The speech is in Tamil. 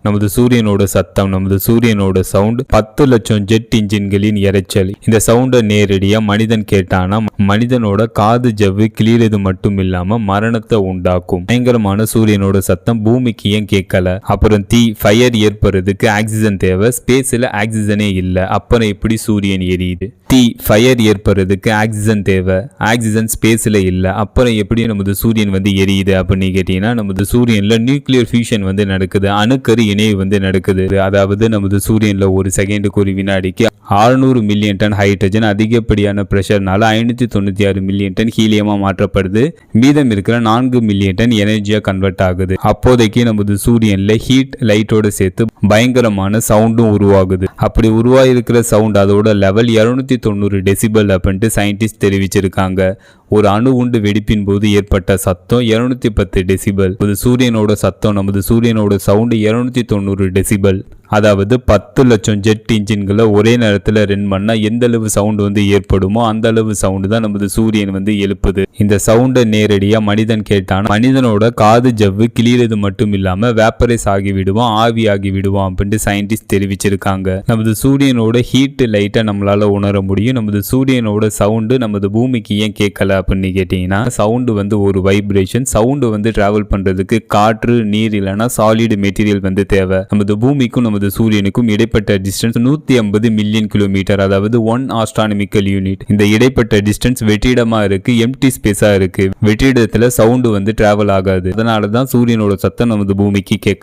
நமது சூரியனோட சத்தம், நமது சூரியனோட சவுண்ட் 10 லட்சம் ஜெட் இன்ஜின்களின் இரைச்சல். இந்த சவுண்ட நேரடியா மனிதன் கேட்டானா மனிதனோட காது ஜவ்வு கிளியறது மட்டும் இல்லாம மரணத்தை உண்டாக்கும். பயங்கரமான சூரியனோட சத்தம் பூமிக்கு ஏன் கேட்கல? அப்புறம் தீ ஃபயர் ஏற்படுறதுக்கு ஆக்சிஜன் தேவை. ஸ்பேஸ்ல ஆக்சிஜனே இல்ல, அப்புறம் எப்படி சூரியன் எரியுது? தீ ஃபயர் ஏற்படுறதுக்கு ஆக்சிஜன் தேவை, ஆக்சிஜன் ஸ்பேஸ்ல இல்ல, அப்புறம் எப்படி நமது சூரியன் எரியுது அப்படின்னு கேட்டீங்கன்னா, நமது சூரியன்ல நியூக்ளியர் ஃபியூஷன் நடக்குது, அணுக்கரு இணைவு நடக்குது. அதாவது நமது சூரியன்ல ஒரு செகண்டுக்கு ஒரு வினாடிக்கு 600 மில்லியன் டன் ஹைட்ரஜன் அதிகப்படியான பிரஷர்னால 596 மில்லியன் டன் ஹீலியமா மாற்றப்படுது. மீதம் இருக்கிற 4 மில்லியன் டன் எனர்ஜியா கன்வெர்ட் ஆகுது. அப்போதைக்கு நமது சூரியன்ல ஹீட் லைட்டோட சேர்த்து பயங்கரமான சவுண்டும் உருவாகுது. அப்படி உருவாயிருக்கிற சவுண்ட் அதோட லெவல் 290 டெசிபல் அப்படின்ட்டு சயின்டிஸ்ட் தெரிவிச்சிருக்காங்க. ஒரு அணு உண்டு வெடிப்பின் போது ஏற்பட்ட சத்தம் 210 டெசிபல். சூரியனோட சத்தம், நமது சூரியனோட சவுண்ட் 290 டெசிபல். அதாவது 10 லட்சம் ஜெட் இன்ஜின்களை ஒரே நேரத்தில் ரன் பண்ணா எந்த அளவு சவுண்ட் ஏற்படுமோ அந்த அளவு சவுண்ட் தான் நமது சூரியன் எழுப்புது. இந்த சவுண்டை நேரடியா மனிதன் கேட்டான் மனிதனோட காது ஜவ்வு கிளியறது மட்டும் இல்லாம வேப்பரைஸ் ஆகி விடுவான், ஆவி ஆகி விடுவான் அப்படின்ட்டு சயின்டிஸ்ட் தெரிவிச்சிருக்காங்க. நமது சூரியனோட ஹீட் லைட்டை நம்மளால உணர முடியும். நமது சூரியனோட சவுண்டு நமது பூமிக்கு ஏன் கேட்கல அப்படின்னு கேட்டீங்கன்னா, சவுண்டு ஒரு வைப்ரேஷன். சவுண்டு டிராவல் பண்றதுக்கு காற்று, நீர் இல்லைன்னா சாலிட் மெட்டீரியல் தேவை. நமது பூமிக்கும் நமது சூரியனுக்கும் இடைப்பட்ட டிஸ்டன்ஸ் 150 மில்லியன் கிலோமீட்டர், அதாவது 1 ஆஸ்ட்ரானமிக்கல் யூனிட். இந்த இடைப்பட்ட டிஸ்டன்ஸ் வெற்றிடமா இருக்கு, எம்டி ஸ்பேஸா இருக்கு. வெற்றிடத்துல சவுண்டு டிராவல் ஆகாது. அதனாலதான் சூரியனோட சத்தம் நமது பூமிக்கு கேட்க